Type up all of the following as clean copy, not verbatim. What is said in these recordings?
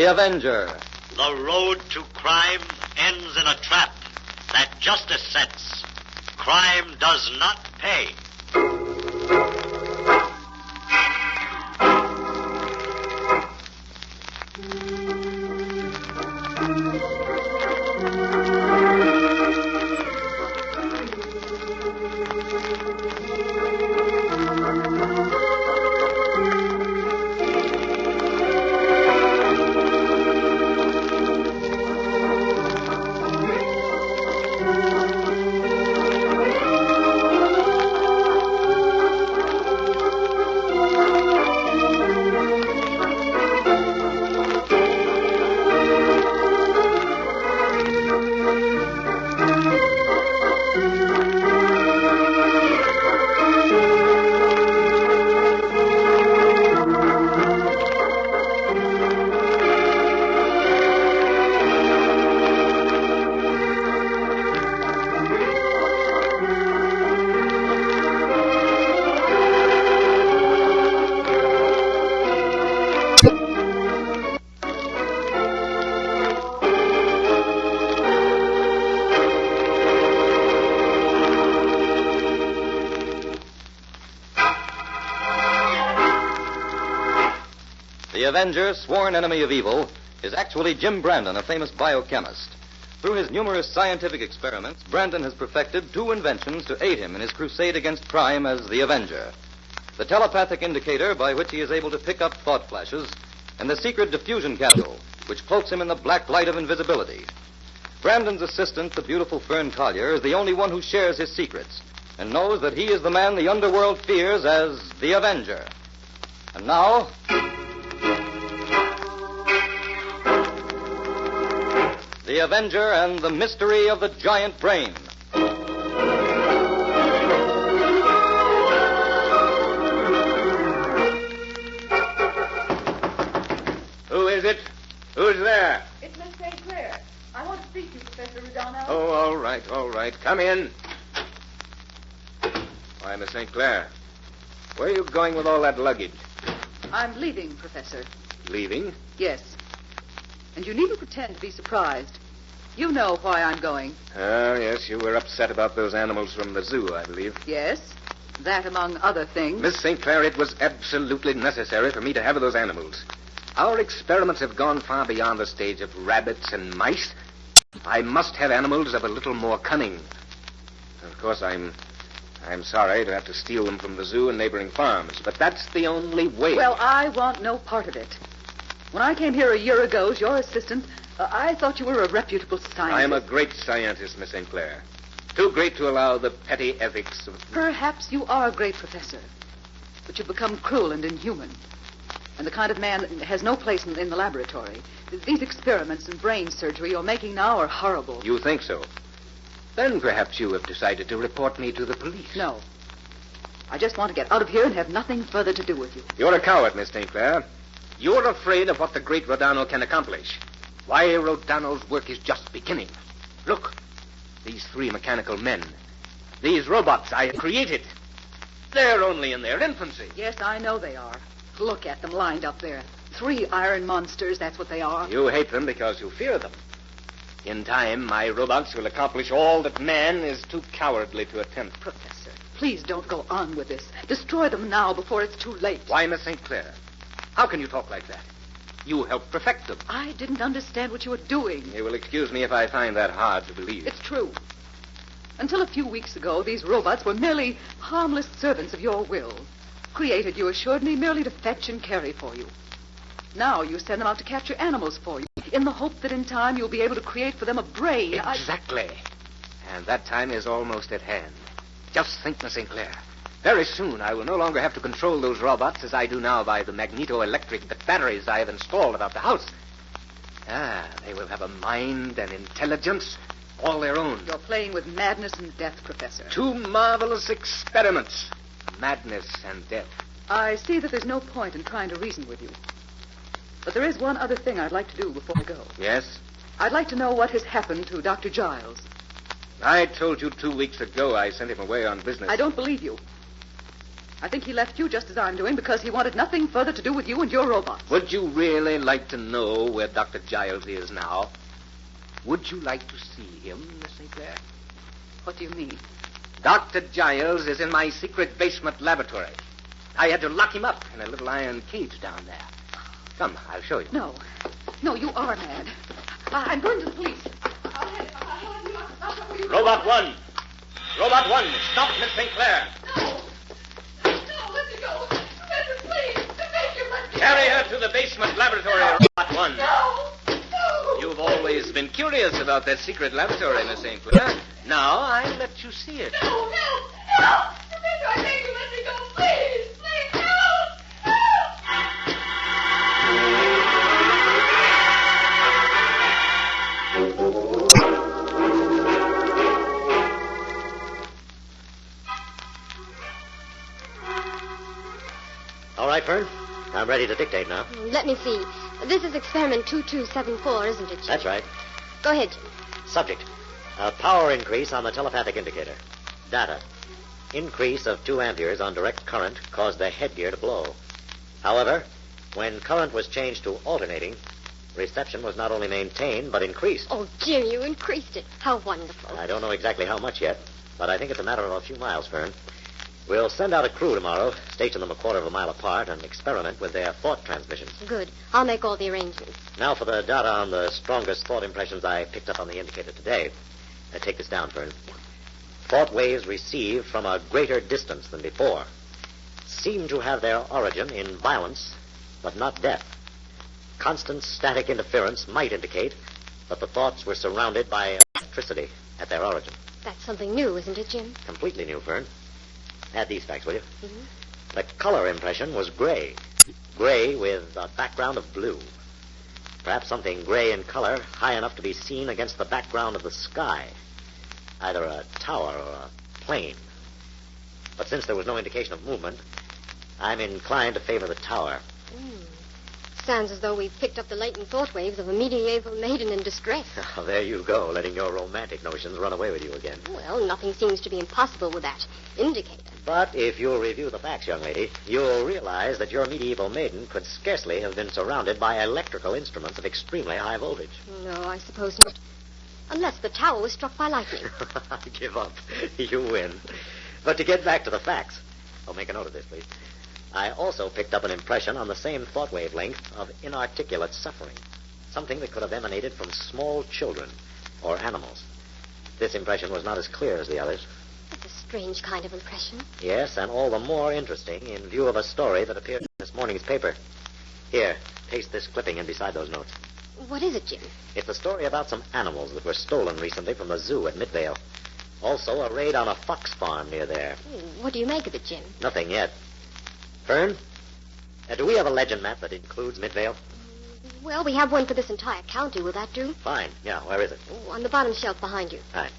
The Avenger. The road to crime ends in a trap that justice sets. Crime does not pay. The Avenger, sworn enemy of evil, is actually Jim Brandon, a famous biochemist. Through his numerous scientific experiments, Brandon has perfected two inventions to aid him in his crusade against crime as the Avenger. The telepathic indicator by which he is able to pick up thought flashes, and the secret diffusion capsule, which cloaks him in the black light of invisibility. Brandon's assistant, the beautiful Fern Collier, is the only one who shares his secrets and knows that he is the man the underworld fears as the Avenger. And now, The Avenger and the Mystery of the Giant Brain. Who is it? Who's there? It's Miss St. Clair. I want to speak to you, Professor Rodano. Oh, all right. Come in. Why, Miss St. Clair, where are you going with all that luggage? I'm leaving, Professor. Leaving? Yes. And you needn't pretend to be surprised. You know why I'm going. Oh, yes, you were upset about those animals from the zoo, I believe. Yes, that among other things. Miss St. Clair, it was absolutely necessary for me to have those animals. Our experiments have gone far beyond the stage of rabbits and mice. I must have animals of a little more cunning. Of course, I'm sorry to have to steal them from the zoo and neighboring farms, but that's the only way. Well, I want no part of it. When I came here a year ago as your assistant, I thought you were a reputable scientist. I am a great scientist, Miss St. Clair. Too great to allow the petty ethics of... Perhaps you are a great professor, but you've become cruel and inhuman. And the kind of man that has no place in the laboratory. These experiments and brain surgery you're making now are horrible. You think so? Then perhaps you have decided to report me to the police. No. I just want to get out of here and have nothing further to do with you. You're a coward, Miss St. Clair. You're afraid of what the great Rodano can accomplish. Why, Rodano's work is just beginning. Look, these three mechanical men. These robots I have created. They're only in their infancy. Yes, I know they are. Look at them lined up there. 3 iron monsters, that's what they are. You hate them because you fear them. In time, my robots will accomplish all that man is too cowardly to attempt. Professor, please don't go on with this. Destroy them now before it's too late. Why, Miss St. Clair? How can you talk like that? You helped perfect them. I didn't understand what you were doing. You will excuse me if I find that hard to believe. It's true. Until a few weeks ago, these robots were merely harmless servants of your will. Created, you assured me, merely to fetch and carry for you. Now you send them out to capture animals for you, in the hope that in time you'll be able to create for them a brain. Exactly. And that time is almost at hand. Just think, Miss St. Clair. Very soon I will no longer have to control those robots as I do now by the magneto-electric batteries I have installed about the house. They will have a mind and intelligence all their own. You're playing with madness and death, Professor. 2 marvelous experiments. Madness and death. I see that there's no point in trying to reason with you. But there is one other thing I'd like to do before I go. Yes? I'd like to know what has happened to Dr. Giles. I told you 2 weeks ago I sent him away on business. I don't believe you. I think he left you just as I'm doing because he wanted nothing further to do with you and your robots. Would you really like to know where Dr. Giles is now? Would you like to see him, Miss St. Clair? What do you mean? Dr. Giles is in my secret basement laboratory. I had to lock him up in a little iron cage down there. Come, I'll show you. No. No, you are mad. I'm going to the police. I'll have you locked up where you Robot 1! Robot 1, stop Miss St. Clair! No, let me go. Professor, please. Make him let me Carry go. her to the basement laboratory, Robot 1. No. You've always been curious about that secret laboratory, Miss St. Clair. Now I'll let you see it. No. Professor, I beg you, let me go. Please, help. All right, Fern. I'm ready to dictate now. Let me see. This is experiment 2274, isn't it, Jim? That's right. Go ahead, Jim. Subject. A power increase on the telepathic indicator. Data. Increase of 2 amperes on direct current caused the headgear to blow. However, when current was changed to alternating, reception was not only maintained, but increased. Oh, Jim, you increased it. How wonderful. I don't know exactly how much yet, but I think it's a matter of a few miles, Fern. We'll send out a crew tomorrow, station them a quarter of a mile apart, and experiment with their thought transmissions. Good. I'll make all the arrangements. Now for the data on the strongest thought impressions I picked up on the indicator today. Take this down, Fern. Thought waves received from a greater distance than before seem to have their origin in violence, but not death. Constant static interference might indicate that the thoughts were surrounded by electricity at their origin. That's something new, isn't it, Jim? Completely new, Fern. Add these facts, will you? Mm-hmm. The color impression was gray. Gray with a background of blue. Perhaps something gray in color, high enough to be seen against the background of the sky. Either a tower or a plane. But since there was no indication of movement, I'm inclined to favor the tower. Sounds as though we've picked up the latent thought waves of a medieval maiden in distress. Oh, there you go, letting your romantic notions run away with you again. Well, nothing seems to be impossible with that indicator. But if you'll review the facts, young lady, you'll realize that your medieval maiden could scarcely have been surrounded by electrical instruments of extremely high voltage. No, I suppose not. Unless the tower was struck by lightning. I give up. You win. But to get back to the facts, I'll make a note of this, please. I also picked up an impression on the same thought wavelength of inarticulate suffering, something that could have emanated from small children or animals. This impression was not as clear as the others. That's a strange kind of impression. Yes, and all the more interesting in view of a story that appeared in this morning's paper. Here, paste this clipping in beside those notes. What is it, Jim? It's a story about some animals that were stolen recently from the zoo at Midvale. Also, a raid on a fox farm near there. What do you make of it, Jim? Nothing yet. Fern, do we have a legend map that includes Midvale? Well, we have one for this entire county. Will that do? Fine. Yeah, where is it? Oh, on the bottom shelf behind you. Right.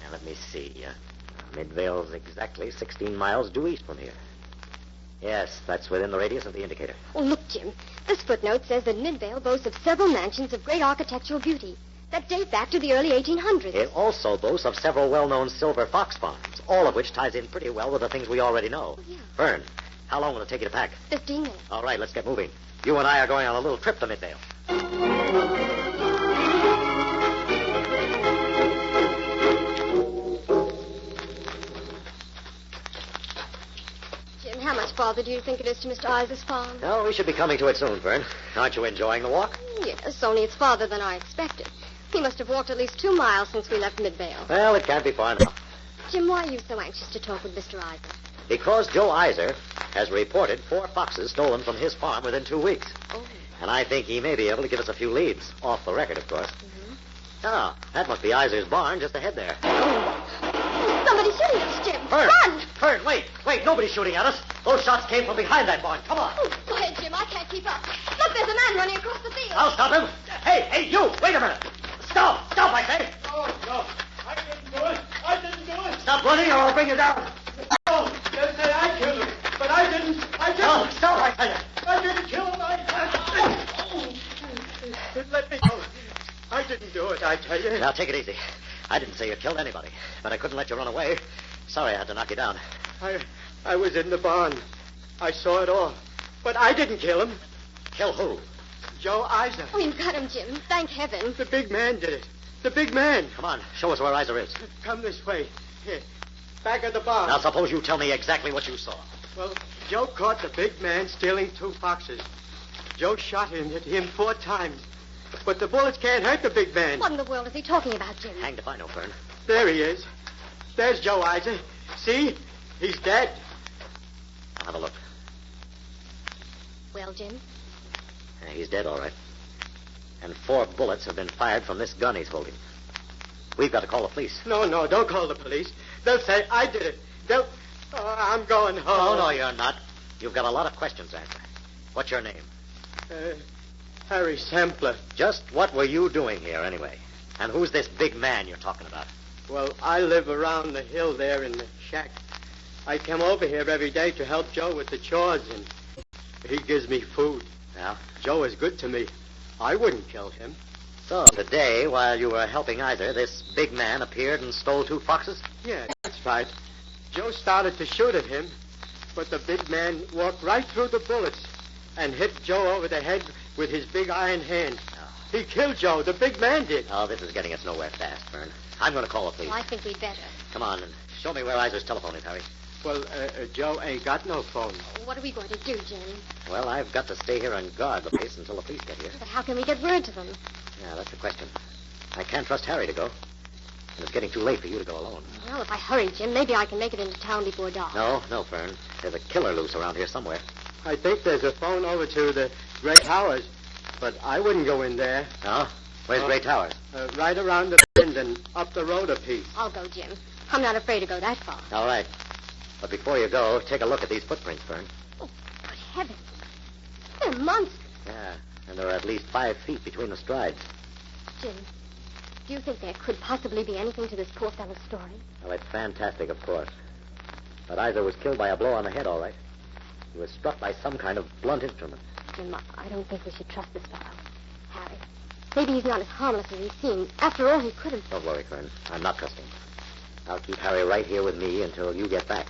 Now, let me see. Midvale's exactly 16 miles due east from here. Yes, that's within the radius of the indicator. Oh, look, Jim. This footnote says that Midvale boasts of several mansions of great architectural beauty that date back to the early 1800s. It also boasts of several well-known silver fox farms, all of which ties in pretty well with the things we already know. Oh, yeah. Fern, how long will it take you to pack? 15 minutes. All right, let's get moving. You and I are going on a little trip to Midvale. Jim, how much farther do you think it is to Mr. Iser's farm? Oh, we should be coming to it soon, Fern. Aren't you enjoying the walk? Yes, only it's farther than I expected. He must have walked at least 2 miles since we left Midvale. Well, it can't be far enough. Jim, why are you so anxious to talk with Mr. Iser? Because Joe Iser has reported 4 foxes stolen from his farm within 2 weeks. Oh. And I think he may be able to give us a few leads. Off the record, of course. Mm-hmm. Oh, that must be Iser's barn just ahead there. Somebody's shooting us, Jim. Fern! Run! Fern, wait! Wait, nobody's shooting at us. Those shots came from behind that barn. Come on. Oh, go ahead, Jim. I can't keep up. Look, there's a man running across the field. I'll stop him. Hey, you! Wait a minute. Stop, I say. No. I didn't do it. Stop running or I'll bring you down. No, they say I killed him. But I didn't. No, stop, I tell you. I didn't kill him. Let me go. I didn't do it, I tell you. Now, take it easy. I didn't say you killed anybody, but I couldn't let you run away. Sorry I had to knock you down. I was in the barn. I saw it all. But I didn't kill him. Kill who? Joe Isa. Oh, you got him, Jim. Thank heaven. The big man did it. The big man. Come on, show us where Isa is. Come this way. Here. Back of the barn. Now, suppose you tell me exactly what you saw. Well, Joe caught the big man stealing 2 foxes. Joe shot him, hit him 4 times. But the bullets can't hurt the big man. What in the world is he talking about, Jim? Hanged if I know, Fern. There he is. There's Joe Isa. See? He's dead. I'll have a look. Well, Jim? Yeah, he's dead, all right. And 4 bullets have been fired from this gun he's holding. We've got to call the police. No, don't call the police. They'll say I did it. They'll... Oh, I'm going home. No, you're not. You've got a lot of questions to answer. What's your name? Harry Sampler. Just what were you doing here, anyway? And who's this big man you're talking about? Well, I live around the hill there in the shack. I come over here every day to help Joe with the chores, and he gives me food. Yeah? Joe is good to me. I wouldn't kill him. So, today, while you were helping Isa, this big man appeared and stole 2 foxes? Yeah, that's right. Joe started to shoot at him, but the big man walked right through the bullets and hit Joe over the head with his big iron hand. Oh. He killed Joe. The big man did. Oh, this is getting us nowhere fast, Fern. I'm going to call the police. Well, I think we'd better. Come on, and show me where Isa's telephone is, Harry. Well, Joe ain't got no phone. What are we going to do, Jim? Well, I've got to stay here and guard the place until the police get here. But how can we get word to them? Yeah, that's the question. I can't trust Harry to go. And it's getting too late for you to go alone. Well, if I hurry, Jim, maybe I can make it into town before dark. No, Fern. There's a killer loose around here somewhere. I think there's a phone over to the Gray Towers, but I wouldn't go in there. No? Where's Gray Towers? Right around the bend and up the road a piece. I'll go, Jim. I'm not afraid to go that far. All right. But before you go, take a look at these footprints, Fern. Oh, good heavens. They're monsters. Yeah, and there are at least 5 feet between the strides. Jim, do you think there could possibly be anything to this poor fellow's story? Well, it's fantastic, of course. But Isa was killed by a blow on the head, all right. He was struck by some kind of blunt instrument. Jim, I don't think we should trust this fellow. Harry, maybe he's not as harmless as he seems. After all, he could have... Don't worry, Fern. I'm not trusting. I'll keep Harry right here with me until you get back.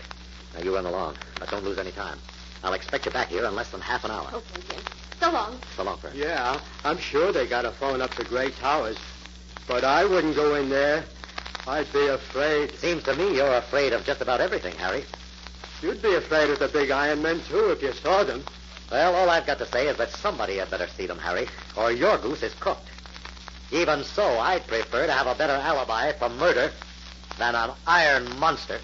Now, you run along, but don't lose any time. I'll expect you back here in less than half an hour. Okay, Jim. So long. So long, Fern. Yeah, I'm sure they got a phone up to Gray Towers, but I wouldn't go in there. I'd be afraid. Seems to me you're afraid of just about everything, Harry. You'd be afraid of the big iron men, too, if you saw them. Well, all I've got to say is that somebody had better see them, Harry, or your goose is cooked. Even so, I'd prefer to have a better alibi for murder than an iron monster.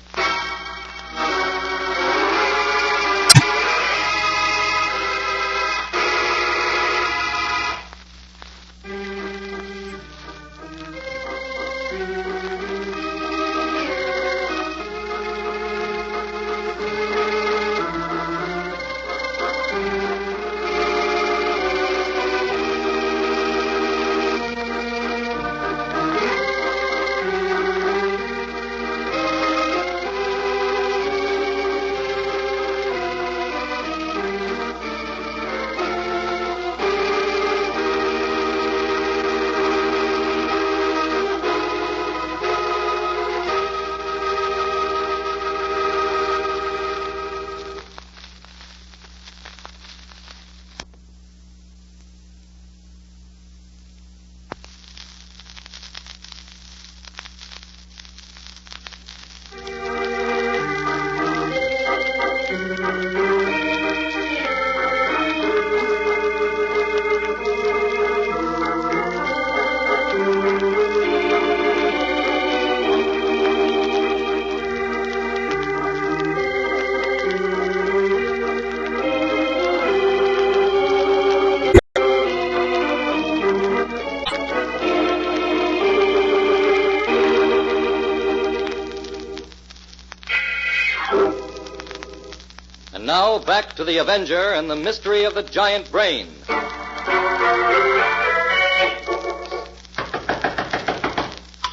Now, back to the Avenger and the mystery of the giant brain.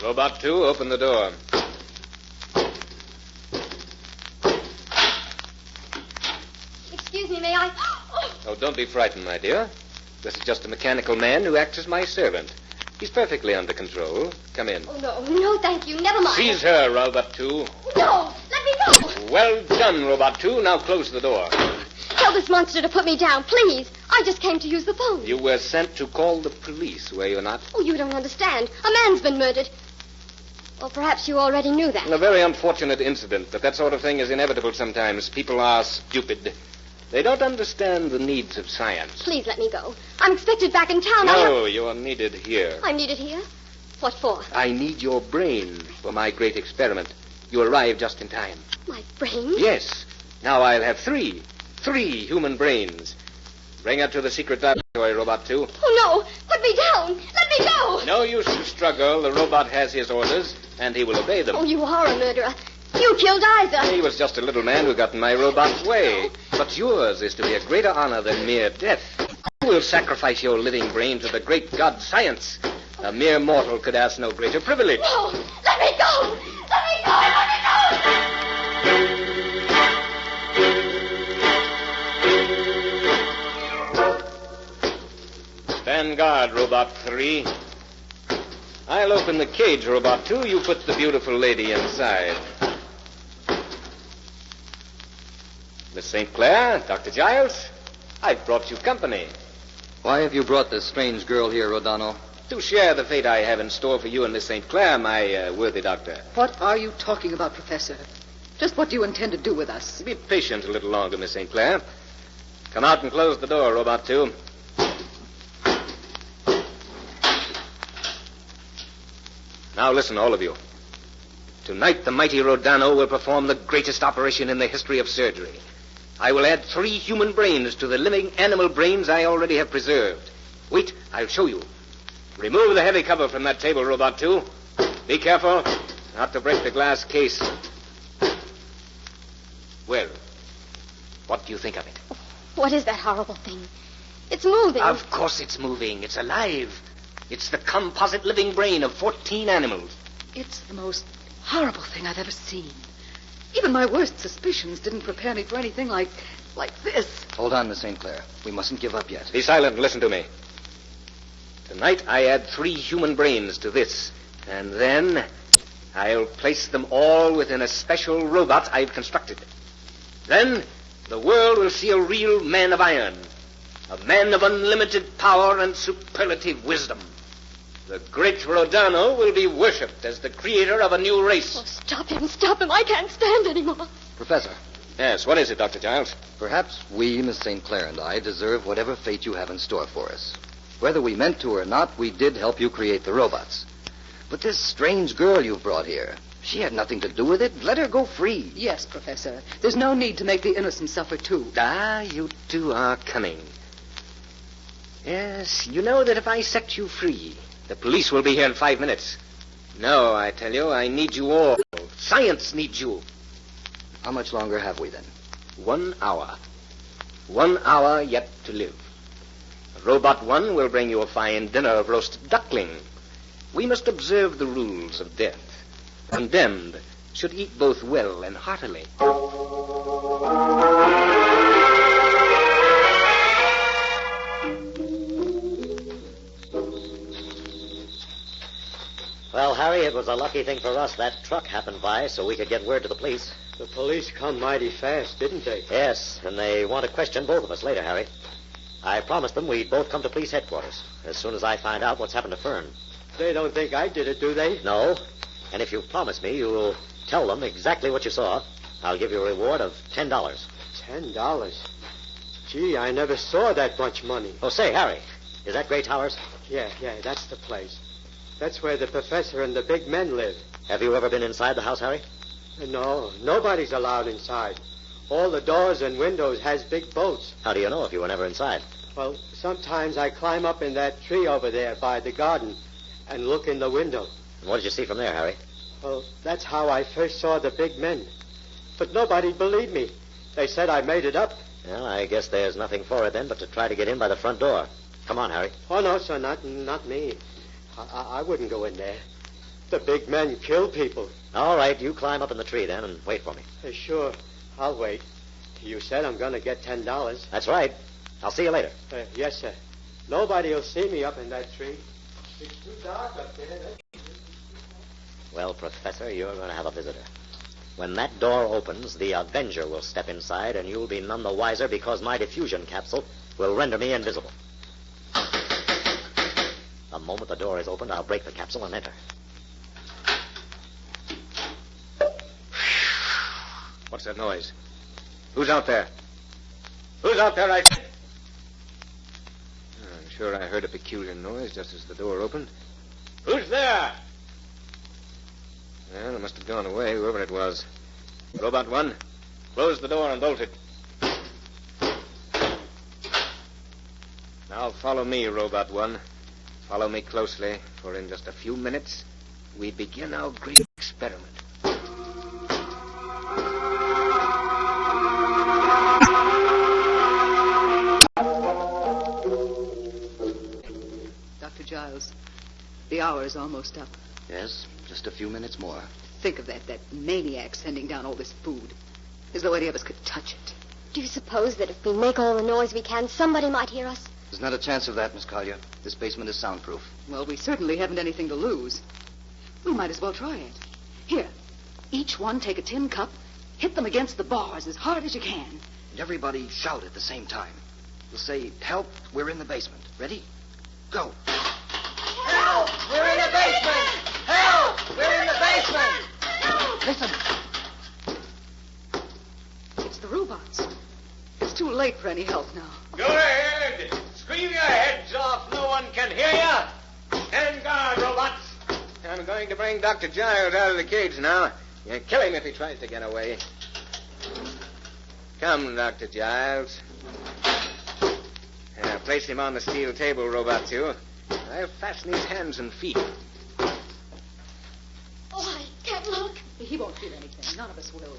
Robot 2, open the door. Excuse me, may I... Oh, don't be frightened, my dear. This is just a mechanical man who acts as my servant. He's perfectly under control. Come in. Oh, no, thank you. Never mind. Seize her, Robot 2. No, let me go. Well done. done, Robot 2. Now close the door. Tell this monster to put me down, please. I just came to use the phone. You were sent to call the police, were you not? Oh, you don't understand. A man's been murdered. Or perhaps you already knew that. A very unfortunate incident, but that sort of thing is inevitable sometimes. People are stupid. They don't understand the needs of science. Please let me go. I'm expected back in town. No, you are needed here. I'm needed here? What for? I need your brain for my great experiment. You arrived just in time. My brain? Yes. Now I'll have three human brains. Bring her to the secret laboratory, Robot 2. Oh, no. Put me down. Let me go. No use to struggle. The robot has his orders, and he will obey them. Oh, you are a murderer. You killed Isa. He was just a little man who got in my robot's way. But yours is to be a greater honor than mere death. You will sacrifice your living brain to the great god science. A mere mortal could ask no greater privilege. No. Let me go. Let me go. Let me go. Stand guard, Robot 3. I'll open the cage, Robot 2. You put the beautiful lady inside. Miss St. Clair, Dr. Giles, I've brought you company. Why have you brought this strange girl here, Rodano? To share the fate I have in store for you and Miss St. Clair, my worthy doctor. What are you talking about, Professor? Just what do you intend to do with us? Be patient a little longer, Miss St. Clair. Come out and close the door, Robot 2. Now listen, all of you. Tonight, the mighty Rodano will perform the greatest operation in the history of surgery. I will add 3 human brains to the living animal brains I already have preserved. Wait, I'll show you. Remove the heavy cover from that table, Robot 2. Be careful not to break the glass case. Well, what do you think of it? What is that horrible thing? It's moving. Of course it's moving. It's alive. It's the composite living brain of 14 animals. It's the most horrible thing I've ever seen. Even my worst suspicions didn't prepare me for anything like this. Hold on, Miss St. Clair. We mustn't give up yet. Be silent and listen to me. Tonight I add 3 human brains to this, and then I'll place them all within a special robot I've constructed. Then the world will see a real man of iron, a man of unlimited power and superlative wisdom. The great Rodano will be worshipped as the creator of a new race. Oh, stop him. I can't stand anymore. Professor, Yes, what is it, Dr. Giles? perhaps we, Miss St. Clair and I, deserve whatever fate you have in store for us. Whether we meant to or not, we did help you create the robots. But this strange girl you've brought here, she had nothing to do with it. Let her go free. Yes, Professor. There's no need to make the innocent suffer, too. Ah, you two are cunning. Yes, you know that if I set you free, the police will be here in 5 minutes. No, I tell you, I need you all. Science needs you. How much longer have we then? 1 hour. 1 hour yet to live. Robot 1 will bring you a fine dinner of roasted duckling. We must observe the rules of death. Condemned should eat both well and heartily. Well, Harry, it was a lucky thing for us that truck happened by so we could get word to the police. The police come mighty fast, didn't they? Yes, and they want to question both of us later, Harry. I promised them we'd both come to police headquarters as soon as I find out what's happened to Fern. They don't think I did it, do they? No, and if you promise me you'll tell them exactly what you saw, I'll give you a reward of $10. $10? Gee, I never saw that much money. Oh, say, Harry, is that Gray Towers? Yeah, that's the place. That's where the professor and the big men live. Have you ever been inside the house, Harry? No, nobody's allowed inside. All the doors and windows has big bolts. How do you know if you were never inside? Well, sometimes I climb up in that tree over there by the garden and look in the window. And what did you see from there, Harry? Well, that's how I first saw the big men. But nobody believed me. They said I made it up. Well, I guess there's nothing for it then but to try to get in by the front door. Come on, Harry. Oh, no, sir, not me. I wouldn't go in there. The big men kill people. All right, you climb up in the tree then and wait for me. Sure, I'll wait. You said I'm going to get $10. That's right. I'll see you later. Yes, sir. Nobody will see me up in that tree. It's too dark up there. Well, Professor, you're going to have a visitor. When that door opens, the Avenger will step inside, and you'll be none the wiser because my diffusion capsule will render me invisible. The moment the door is opened, I'll break the capsule and enter. What's that noise? Who's out there? Who's out there, I said? I'm sure I heard a peculiar noise just as the door opened. Who's there? Well, it must have gone away, whoever it was. Robot 1, close the door and bolt it. Now follow me, Robot 1. Follow me closely, for in just a few minutes, we begin our great experiment. Dr. Giles, the hour is almost up. Yes, just a few minutes more. Think of that maniac sending down all this food. As though any of us could touch it. Do you suppose that if we make all the noise we can, somebody might hear us? There's not a chance of that, Miss Collier. This basement is soundproof. Well, we certainly haven't anything to lose. We might as well try it. Here, each one take a tin cup, hit them against the bars as hard as you can. And everybody shout at the same time. We'll say, help, we're in the basement. Ready? Go. Help! We're in the basement! Help! We're in the basement! Listen. It's the robots. It's too late for any help now. Go ahead! Scream your heads off. No one can hear you. Stand guard, robots. I'm going to bring Dr. Giles out of the cage now. You'll kill him if he tries to get away. Come, Dr. Giles. Place him on the steel table, Robot 2. I'll fasten his hands and feet. Oh, I can't look. He won't feel anything. None of us will.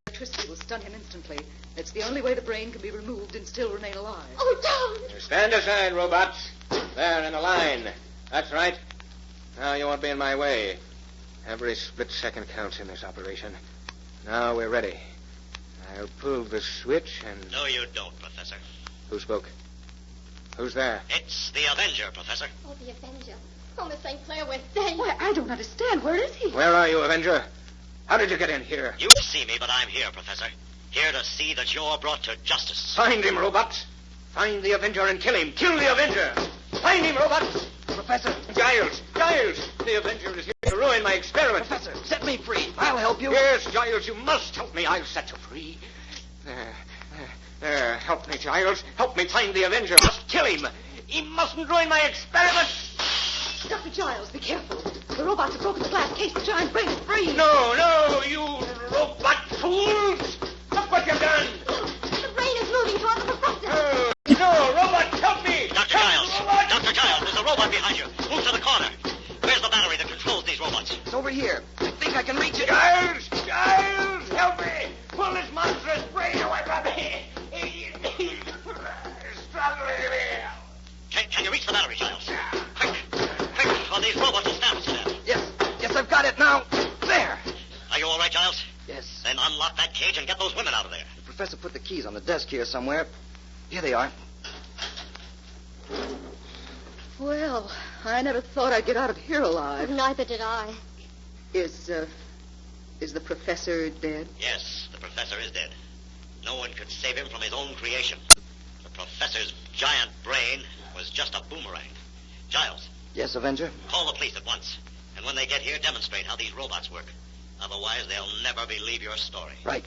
Electricity will stun him instantly. It's the only way the brain can be removed and still remain alive. Oh, don't. Stand aside, robots. There, in a line. That's right. Now you won't be in my way. Every split second counts in this operation. Now we're ready. I'll pull the switch and... No, you don't, Professor. Who spoke? Who's there? It's the Avenger, Professor. Oh, the Avenger. Oh, Miss St. Clair, we're safe. Why, I don't understand. Where is he? Where are you, Avenger? How did you get in here? You see me, but I'm here, Professor. Here to see that you're brought to justice. Find him, robots. Find the Avenger and kill him. Kill the Avenger. Find him, robots. Professor. Giles. The Avenger is here to ruin my experiment. Professor, set me free. I'll help you. Yes, Giles, you must help me. I'll set you free. There. Help me, Giles. Help me find the Avenger. Must kill him. He mustn't ruin my experiment. Dr. Giles, be careful. The robots have broken the glass case. The giant brain is free. No, you robot fools. Look what you've done. The brain is moving toward the professor. No, robots, help me. Dr. Giles. Dr. Giles, there's a robot behind you. Move to the corner. Where's the battery that controls these robots? It's over here. I think I can reach it. Giles, help me. Pull this monstrous brain away from me. He's struggling here. Can you reach the battery, Giles? Quick, or these robots will stab us to death. Yes, I've got it now. There. Are you all right, Giles? Yes. Then unlock that cage and get those women out of there. The professor put the keys on the desk here somewhere. Here they are. Well, I never thought I'd get out of here alive. Neither did I. Is the professor dead? Yes, the professor is dead. No one could save him from his own creation. The professor's giant brain was just a boomerang. Giles. Yes, Avenger? Call the police at once. And when they get here, demonstrate how these robots work. Otherwise, they'll never believe your story. Right.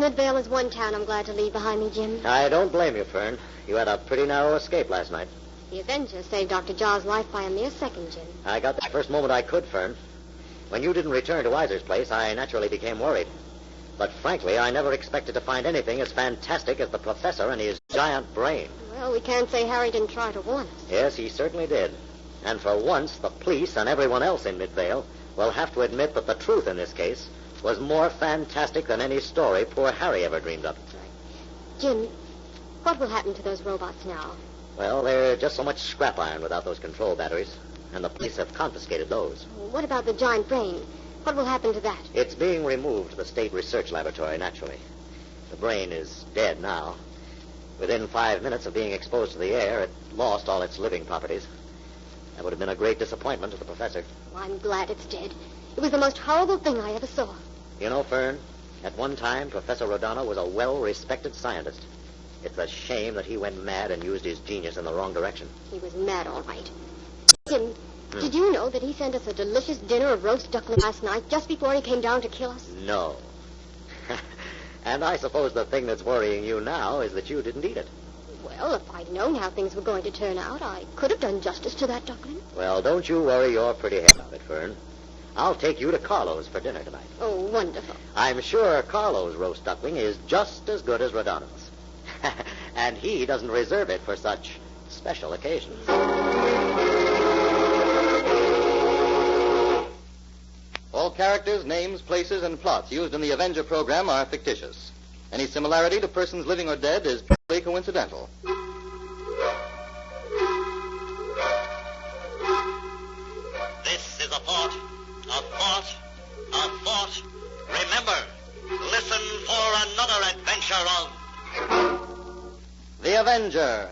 Midvale is one town I'm glad to leave behind me, Jim. I don't blame you, Fern. You had a pretty narrow escape last night. The Avenger saved Dr. Jaw's life by a mere second, Jim. I got the first moment I could, Fern. When you didn't return to Weiser's place, I naturally became worried. But frankly, I never expected to find anything as fantastic as the professor and his giant brain. Well, we can't say Harry didn't try to warn us. Yes, he certainly did. And for once, the police and everyone else in Midvale will have to admit that the truth in this case was more fantastic than any story poor Harry ever dreamed up. Jim, what will happen to those robots now? Well, they're just so much scrap iron without those control batteries, and the police have confiscated those. What about the giant brain? What will happen to that? It's being removed to the State Research Laboratory, naturally. The brain is dead now. Within 5 minutes of being exposed to the air, it lost all its living properties. That would have been a great disappointment to the professor. Well, I'm glad it's dead. It was the most horrible thing I ever saw. You know, Fern, at one time, Professor Rodano was a well-respected scientist. It's a shame that he went mad and used his genius in the wrong direction. He was mad, all right. Jim, did you know that he sent us a delicious dinner of roast duckling last night just before he came down to kill us? No. And I suppose the thing that's worrying you now is that you didn't eat it. Well, if I'd known how things were going to turn out, I could have done justice to that duckling. Well, don't you worry your pretty head about it, Fern. I'll take you to Carlo's for dinner tonight. Oh, wonderful. I'm sure Carlo's roast duckling is just as good as Rodano's. And he doesn't reserve it for such special occasions. All characters, names, places, and plots used in the Avenger program are fictitious. Any similarity to persons living or dead is purely coincidental. This is a thought, a thought, a thought. Remember, listen for another adventure of The Avenger,